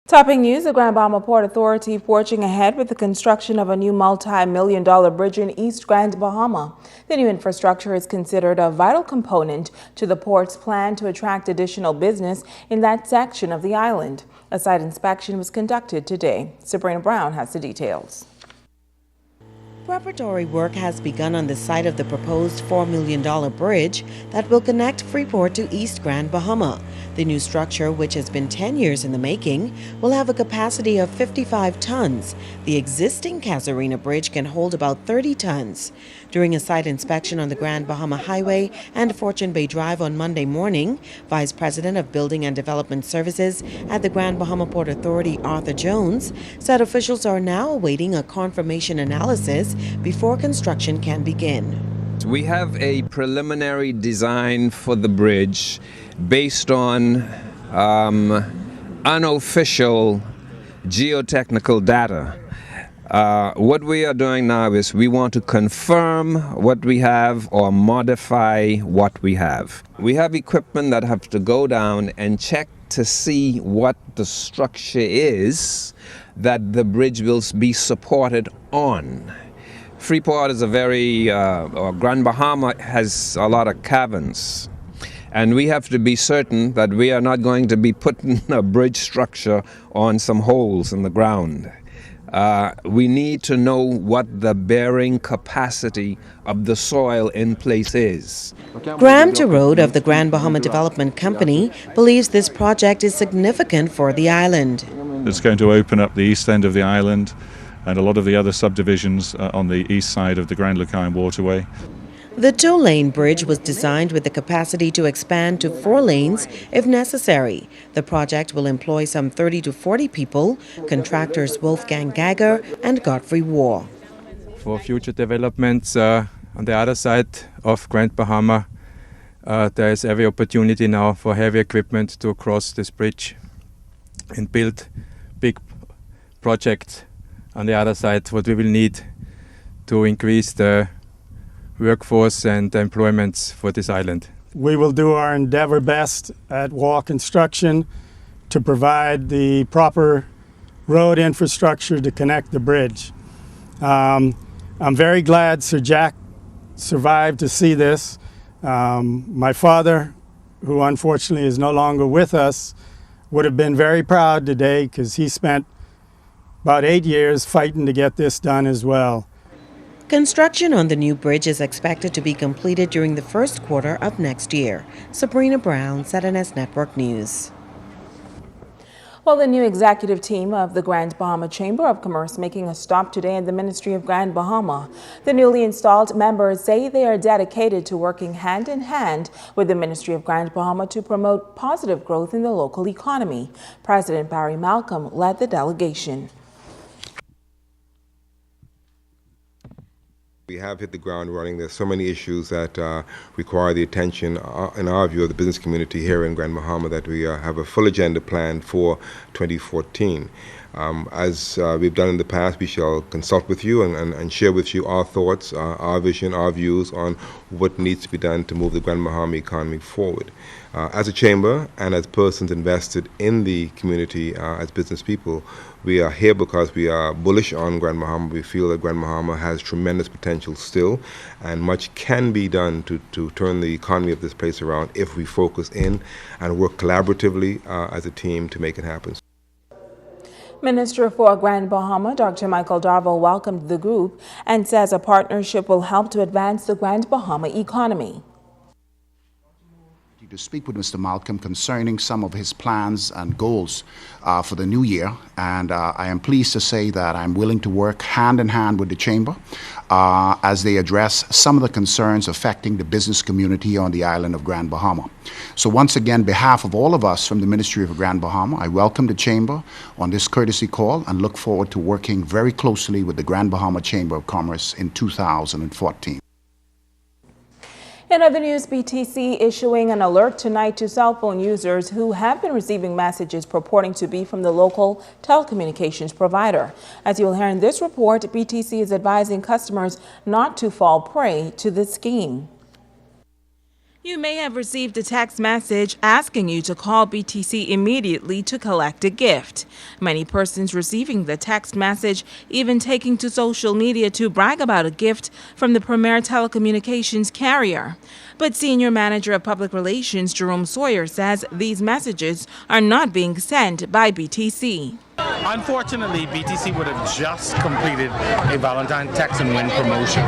Topping news, the Grand Bahama Port Authority forging ahead with the construction of a new multi-million-dollar bridge in East Grand Bahama. The new infrastructure is considered a vital component to the port's plan to attract additional business in that section of the island. A site inspection was conducted today. Sabrina Brown has the details. Preparatory work has begun on the site of the proposed $4 million bridge that will connect Freeport to East Grand Bahama. The new structure, which has been 10 years in the making, will have a capacity of 55 tons. The existing Casuarina Bridge can hold about 30 tons. During a site inspection on the Grand Bahama Highway and Fortune Bay Drive on Monday morning, Vice President of Building and Development Services at the Grand Bahama Port Authority, Arthur Jones, said officials are now awaiting a confirmation analysis before construction can begin. We have a preliminary design for the bridge based on unofficial geotechnical data. What we are doing now is we want to confirm what we have or modify what we have. We have equipment that have to go down and check to see what the structure is that the bridge will be supported on. Freeport is or Grand Bahama has a lot of caverns, and we have to be certain that we are not going to be putting a bridge structure on some holes in the ground. We need to know what the bearing capacity of the soil in place is. Graham Road of the Grand Bahama Development Company believes this project is significant for the island. It's going to open up the east end of the island and a lot of the other subdivisions on the east side of the Grand Lucine Waterway. The two-lane bridge was designed with the capacity to expand to 4 lanes if necessary. The project will employ some 30 to 40 people, contractors Wolfgang Gagger and Godfrey War. For future developments on the other side of Grand Bahama, there is every opportunity now for heavy equipment to cross this bridge and build big projects on the other side, what we will need to increase the workforce and employments for this island. We will do our endeavor best at wall construction to provide the proper road infrastructure to connect the bridge. I'm very glad Sir Jack survived to see this. My father, who unfortunately is no longer with us, would have been very proud today because he spent about 8 years fighting to get this done as well. Construction on the new bridge is expected to be completed during the first quarter of next year. Sabrina Brown, ZNS Network News. Well, the new executive team of the Grand Bahama Chamber of Commerce making a stop today in the Ministry of Grand Bahama. The newly installed members say they are dedicated to working hand in hand with the Ministry of Grand Bahama to promote positive growth in the local economy. President Barry Malcolm led the delegation. We have hit the ground running. There's so many issues that require the attention, in our view, of the business community here in Grand Bahama that we have a full agenda planned for 2014. As we've done in the past, we shall consult with you and share with you our thoughts, our vision, our views on what needs to be done to move the Grand Bahama economy forward. As a chamber and as persons invested in the community as business people, we are here because we are bullish on Grand Bahama. We feel that Grand Bahama has tremendous potential still, and much can be done to turn the economy of this place around if we focus in and work collaboratively as a team to make it happen. Minister for Grand Bahama, Dr. Michael Darville, welcomed the group and says a partnership will help to advance the Grand Bahama economy. To speak with Mr. Malcolm concerning some of his plans and goals for the new year, and I am pleased to say that I'm willing to work hand in hand with the Chamber as they address some of the concerns affecting the business community on the island of Grand Bahama. So once again, on behalf of all of us from the Ministry of Grand Bahama, I welcome the Chamber on this courtesy call and look forward to working very closely with the Grand Bahama Chamber of Commerce in 2014. In other news, BTC issuing an alert tonight to cell phone users who have been receiving messages purporting to be from the local telecommunications provider. As you will hear in this report, BTC is advising customers not to fall prey to this scheme. You may have received a text message asking you to call BTC immediately to collect a gift. Many persons receiving the text message even taking to social media to brag about a gift from the premier telecommunications carrier. But Senior Manager of Public Relations Jerome Sawyer says these messages are not being sent by BTC. Unfortunately, BTC would have just completed a Valentine Text and Win promotion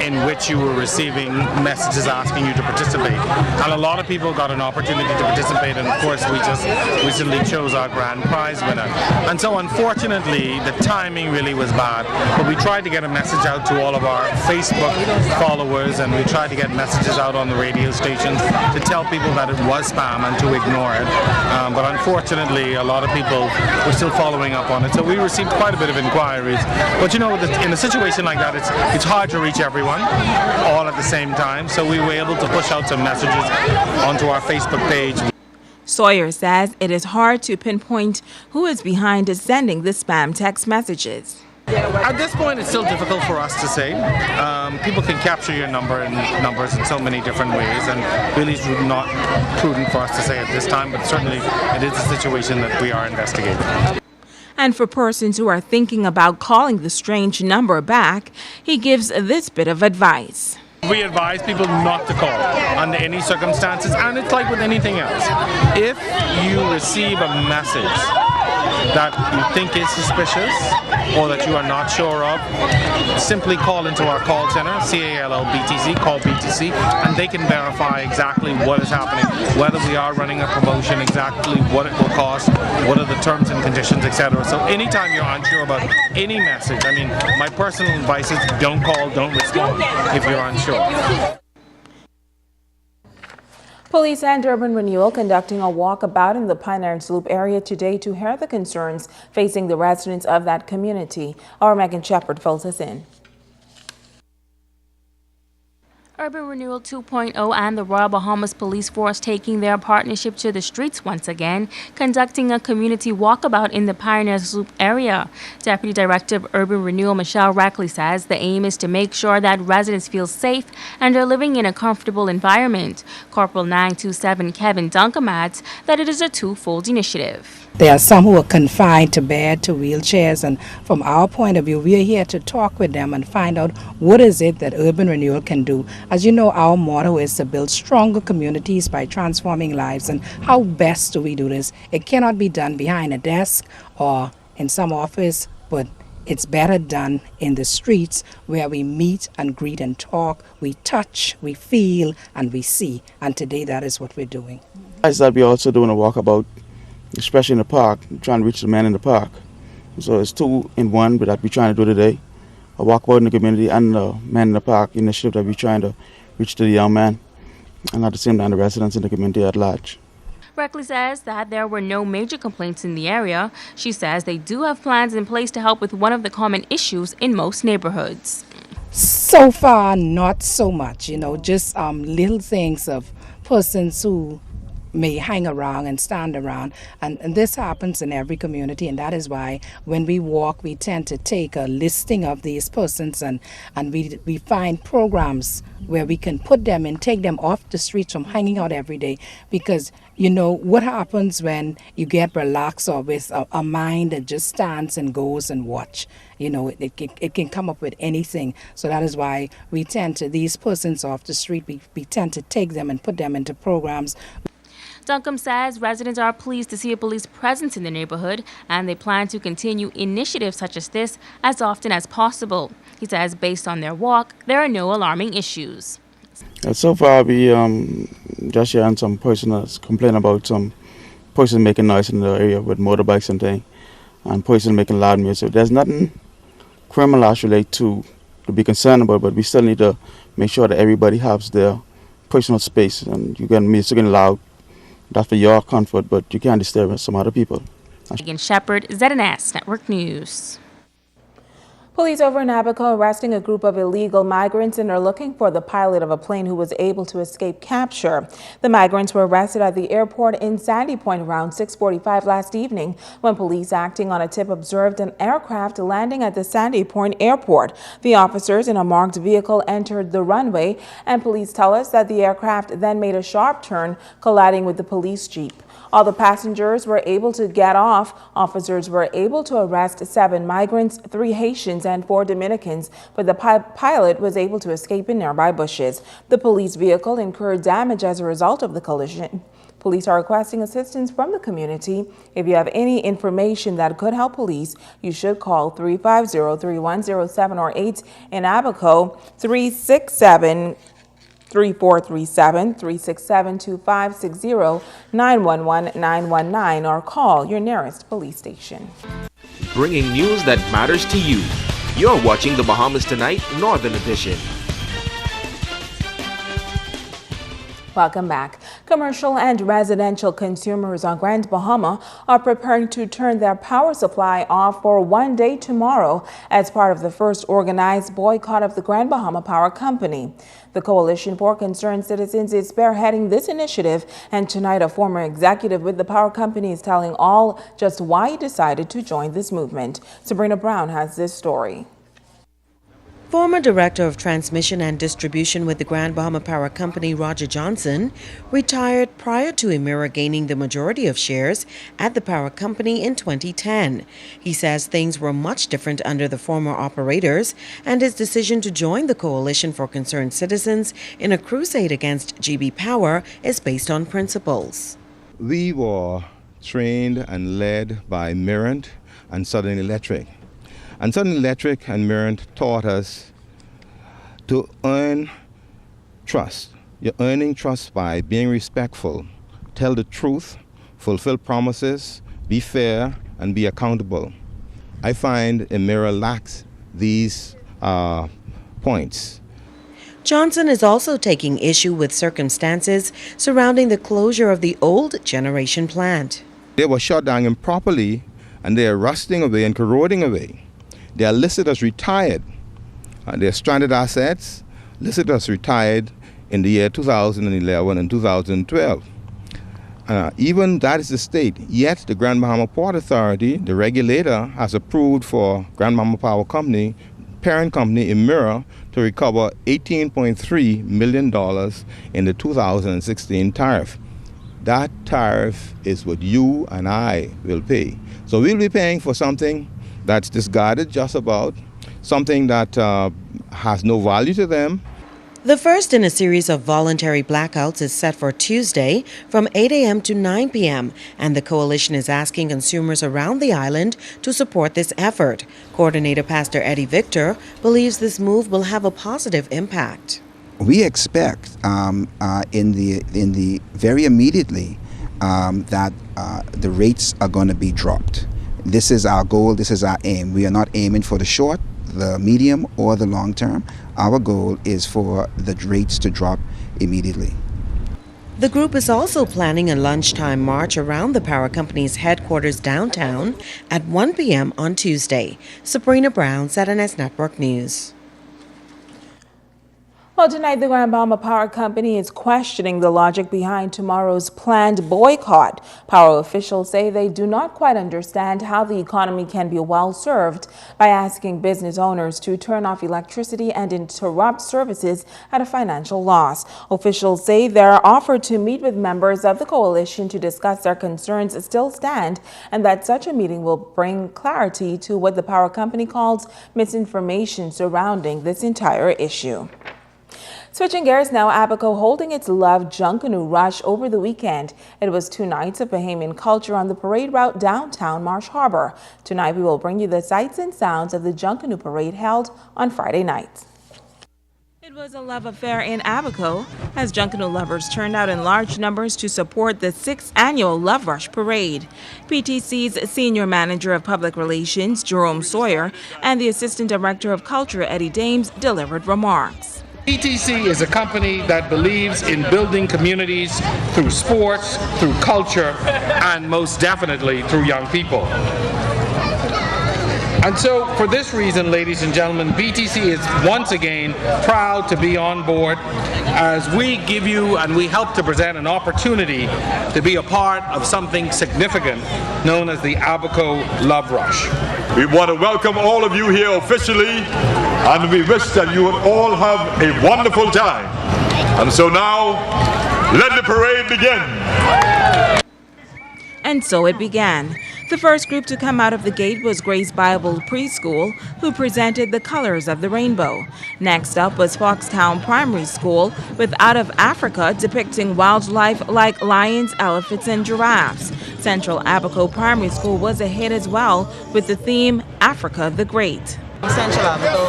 in which you were receiving messages asking you to participate. And a lot of people got an opportunity to participate, and of course we just recently chose our grand prize winner. And so unfortunately, the timing really was bad. But we tried to get a message out to all of our Facebook followers, and we tried to get messages out on the radio stations to tell people that it was spam and to ignore it. But unfortunately, a lot of people we're still following up on it. So we received quite a bit of inquiries. But you know, in a situation like that, it's hard to reach everyone all at the same time. So we were able to push out some messages onto our Facebook page. Sawyer says it is hard to pinpoint who is behind sending the spam text messages. At this point, it's still difficult for us to say. People can capture your numbers in so many different ways, and really it's not prudent for us to say at this time, but certainly it is a situation that we are investigating. And for persons who are thinking about calling the strange number back, he gives this bit of advice. We advise people not to call under any circumstances, and it's like with anything else. If you receive a message that you think is suspicious or that you are not sure of, simply call into our call center, CALL-BTC, call BTC, and they can verify exactly what is happening, whether we are running a promotion, exactly what it will cost, what are the terms and conditions, etc. So anytime you're unsure about any message, I mean, my personal advice is don't call, don't respond if you're unsure. Police and Urban Renewal conducting a walkabout in the Pioneer Loop area today to hear the concerns facing the residents of that community. Our Megan Shepard fills us in. Urban Renewal 2.0 and the Royal Bahamas Police Force taking their partnership to the streets once again, conducting a community walkabout in the Pioneers Loop area. Deputy Director of Urban Renewal Michelle Rackley says the aim is to make sure that residents feel safe and are living in a comfortable environment. Corporal 927 Kevin Duncan adds that it is a twofold initiative. There are some who are confined to bed, to wheelchairs, and from our point of view, we are here to talk with them and find out what is it that Urban Renewal can do. As you know, our motto is to build stronger communities by transforming lives, and how best do we do this? It cannot be done behind a desk or in some office, but it's better done in the streets where we meet and greet and talk, we touch, we feel, and we see. And today that is what we're doing. That we're also doing a walkabout, especially in the park, trying to reach the man in the park. So it's two in one that we're trying to do today. A walkabout in the community and the man in the park initiative that we're trying to reach to the young man and at the same time the residents in the community at large. Reckley says that there were no major complaints in the area. She says they do have plans in place to help with one of the common issues in most neighborhoods. So far, not so much, just little things of persons who may hang around and stand around, and this happens in every community, and that is why when we walk we tend to take a listing of these persons and we find programs where we can put them and take them off the streets from hanging out every day, because what happens when you get relaxed or with a mind that just stands and goes and watch. It can come up with anything. So that is why we tend to, these persons off the street, we tend to take them and put them into programs. Duncombe says residents are pleased to see a police presence in the neighborhood, and they plan to continue initiatives such as this as often as possible. He says based on their walk, there are no alarming issues. So far, we just hearing some persons complain about some persons making noise in the area with motorbikes and things, and persons making loud music. There's nothing criminal actually to be concerned about, but we still need to make sure that everybody has their personal space, and you can music and loud. That's for your comfort, but you can't disturb some other people. Megan Shepard, ZNS Network News. Police over in Abaco arresting a group of illegal migrants and are looking for the pilot of a plane who was able to escape capture. The migrants were arrested at the airport in Sandy Point around 6:45 last evening when police acting on a tip observed an aircraft landing at the Sandy Point airport. The officers in a marked vehicle entered the runway, and police tell us that the aircraft then made a sharp turn, colliding with the police jeep. All the passengers were able to get off. Officers were able to arrest 7 migrants, 3 Haitians and 4 Dominicans, but the pilot was able to escape in nearby bushes. The police vehicle incurred damage as a result of the collision. Police are requesting assistance from the community. If you have any information that could help police, you should call 350-3107 or 8 in Abaco, 367-3437, 367-2560, 911-919, or call your nearest police station. Bringing news that matters to you. You're watching the Bahamas Tonight Northern Edition. Welcome back. Commercial and residential consumers on Grand Bahama are preparing to turn their power supply off for one day tomorrow as part of the first organized boycott of the Grand Bahama Power Company. The Coalition for Concerned Citizens is spearheading this initiative, and tonight a former executive with the power company is telling all just why he decided to join this movement. Sabrina Brown has this story. Former Director of Transmission and Distribution with the Grand Bahama Power Company, Roger Johnson, retired prior to Emira gaining the majority of shares at the power company in 2010. He says things were much different under the former operators, and his decision to join the Coalition for Concerned Citizens in a crusade against GB Power is based on principles. We were trained and led by Mirant and Southern Electric. And Southern Electric and Mirant taught us to earn trust. You're earning trust by being respectful, tell the truth, fulfill promises, be fair, and be accountable. I find Emira lacks these points. Johnson is also taking issue with circumstances surrounding the closure of the old generation plant. They were shut down improperly, and they are rusting away and corroding away. They are listed as retired. They're stranded assets, listed as retired in the year 2011 and 2012. Even that is the state, yet the Grand Bahama Port Authority, the regulator, has approved for Grand Bahama Power Company, parent company Emira, to recover $18.3 million in the 2016 tariff. That tariff is what you and I will pay. So we'll be paying for something that's discarded just about, something that has no value to them. The first in a series of voluntary blackouts is set for Tuesday from 8 a.m. to 9 p.m., and the coalition is asking consumers around the island to support this effort. Coordinator Pastor Eddie Victor believes this move will have a positive impact. We expect in the very immediately that the rates are going to be dropped. This is our goal, this is our aim. We are not aiming for the short, the medium, or the long term. Our goal is for the rates to drop immediately. The group is also planning a lunchtime march around the power company's headquarters downtown at 1 p.m. on Tuesday. Sabrina Brown, ZNS Network News. Well, tonight the Grand Bahama Power Company is questioning the logic behind tomorrow's planned boycott. Power officials say they do not quite understand how the economy can be well served by asking business owners to turn off electricity and interrupt services at a financial loss. Officials say their offer to meet with members of the coalition to discuss their concerns still stand, and that such a meeting will bring clarity to what the power company calls misinformation surrounding this entire issue. Switching gears now, Abaco holding its Love Junkanoo Rush over the weekend. It was 2 nights of Bahamian culture on the parade route downtown Marsh Harbor. Tonight we will bring you the sights and sounds of the Junkanoo parade held on Friday night. It was a love affair in Abaco as Junkanoo lovers turned out in large numbers to support the 6th annual Loverush parade. BTC's Senior Manager of Public Relations, Jerome Sawyer, and the Assistant Director of Culture, Eddie Dames, delivered remarks. BTC is a company that believes in building communities through sports, through culture, and most definitely through young people. And so, for this reason, ladies and gentlemen, BTC is once again proud to be on board as we give you and we help to present an opportunity to be a part of something significant known as the Abaco Loverush. We want to welcome all of you here officially, and we wish that you would all have a wonderful time. And so now, let the parade begin. And so it began. The first group to come out of the gate was Grace Bible Preschool, who presented the colors of the rainbow. Next up was Foxtown Primary School, with Out of Africa depicting wildlife like lions, elephants, and giraffes. Central Abaco Primary School was a hit as well, with the theme Africa the Great. Central Abaco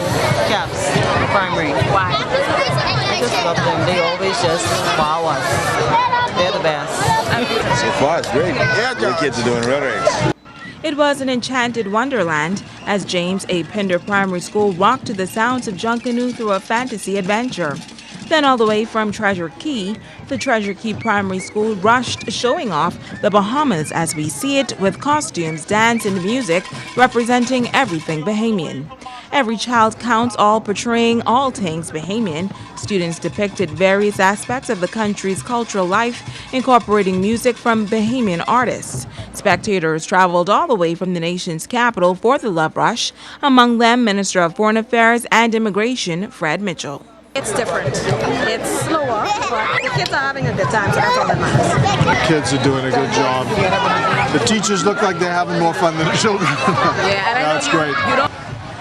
Caps Primary. Why? I just love them. They always just wow us. They're the best. So far, it's great. The kids are doing real race. It was an enchanted wonderland as James A. Pinder Primary School rocked to the sounds of Junkanoo through a fantasy adventure. Then all the way from Treasure Key, the Treasure Key Primary School rushed, showing off the Bahamas as we see it, with costumes, dance, and music representing everything Bahamian. Every child counts, all portraying all things Bahamian. Students depicted various aspects of the country's cultural life, incorporating music from Bahamian artists. Spectators traveled all the way from the nation's capital for the Love Rush, among them Minister of Foreign Affairs and Immigration, Fred Mitchell. It's different. It's slower, but the kids are having a good time, so that's all that matters. Kids are doing a good job. The teachers look like they're having more fun than the children. That's great.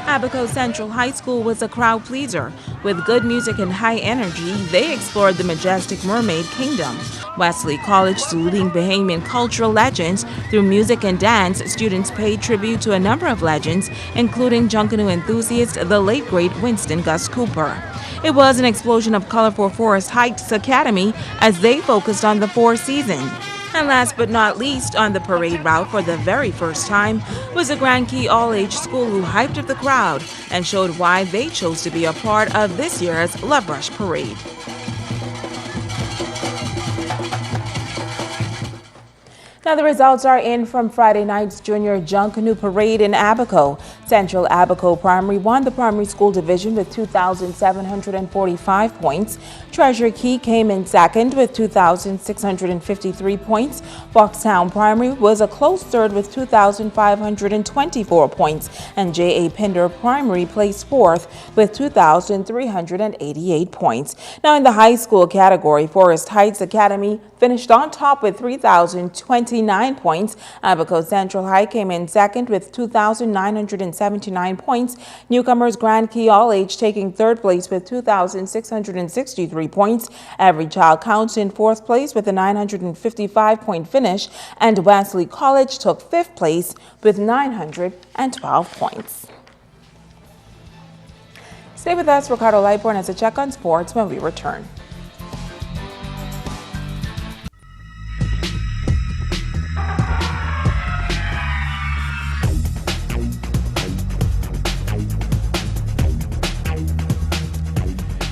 Abaco Central High School was a crowd pleaser. With good music and high energy, they explored the majestic Mermaid Kingdom. Wesley College saluting Bahamian cultural legends through music and dance. Students paid tribute to a number of legends, including Junkanoo enthusiast, the late great Winston Gus Cooper. It was an explosion of color for Forest Heights Academy as they focused on the Four Seasons. And last but not least, on the parade route for the very first time was the Grand Key All-Age School, who hyped up the crowd and showed why they chose to be a part of this year's Love Rush Parade. Now the results are in from Friday night's Junior Junkanoo Parade in Abaco. Central Abaco Primary won the primary school division with 2,745 points. Treasure Key came in second with 2,653 points. Foxtown Primary was a close third with 2,524 points. And J.A. Pinder Primary placed fourth with 2,388 points. Now in the high school category, Forest Heights Academy finished on top with 3,029 points. Abaco Central High came in second with 2,979 points. Newcomers Grand Key All-Age taking third place with 2,663 points. Every Child Counts in fourth place with a 955-point finish. And Wesley College took fifth place with 912 points. Stay with us. Ricardo Lightborn has a check on sports when we return.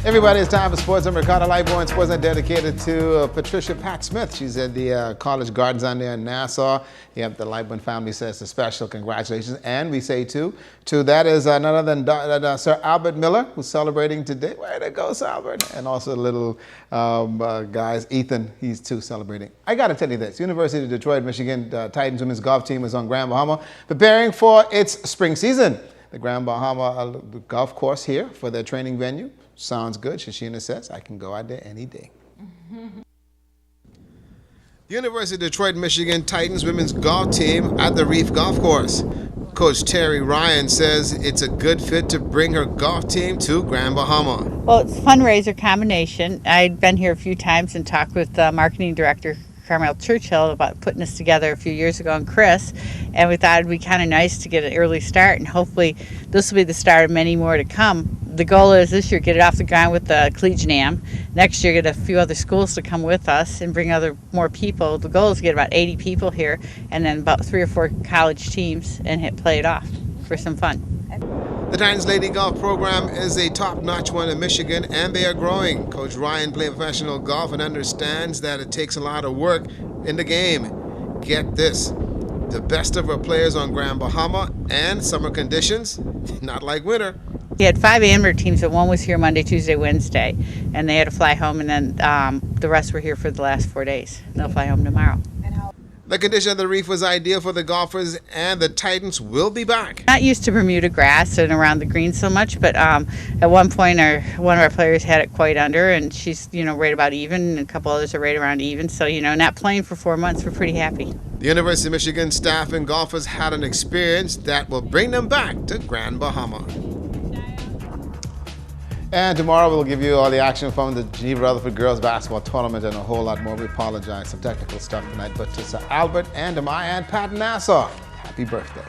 Everybody, it's time for Sports. I'm Ricardo Lightborn. Sports are dedicated to Patricia Pat Smith. She's at the College Gardens on there in Nassau. Yep, the Lightborn family says a special congratulations. And we say, too, that is none other than Sir Albert Miller, who's celebrating today. Where'd it go, Sir Albert? And also the little guys, Ethan, he's, too, celebrating. I got to tell you this. University of Detroit, Michigan Titans women's golf team is on Grand Bahama, preparing for its spring season. The Grand Bahama golf course here for their training venue. Sounds good. Shashina says, I can go out there any day. University of Detroit, Michigan Titans women's golf team at the Reef Golf Course. Coach Terry Ryan says it's a good fit to bring her golf team to Grand Bahama. Well, it's a fundraiser combination. I'd been here a few times and talked with the marketing director, Carmel Churchill, about putting this together a few years ago, and Chris, and we thought it'd be kind of nice to get an early start, and hopefully this will be the start of many more to come. The goal is this year get it off the ground with the Collegiate Am. Next year get a few other schools to come with us and bring more people. The goal is to get about 80 people here and then about 3 or 4 college teams and play it off for some fun. The Titans Lady Golf program is a top-notch one in Michigan, and they are growing. Coach Ryan played professional golf and understands that it takes a lot of work in the game. Get this. The best of our players on Grand Bahama, and summer conditions, not like winter. He had 5 amateur teams, but one was here Monday, Tuesday, Wednesday, and they had to fly home, and then the rest were here for the last 4 days. They'll fly home tomorrow. The condition of the reef was ideal for the golfers, and the Titans will be back. Not used to Bermuda grass and around the green so much, but at one point one of our players had it quite under, and she's right about even, and a couple others are right around even. So not playing for 4 months, we're pretty happy. The University of Michigan staff and golfers had an experience that will bring them back to Grand Bahama. And tomorrow we'll give you all the action from the Geneva Rutherford girls basketball tournament and a whole lot more. We apologize for technical stuff tonight, but to Sir Albert and to my Aunt Pat Nassau, happy birthday.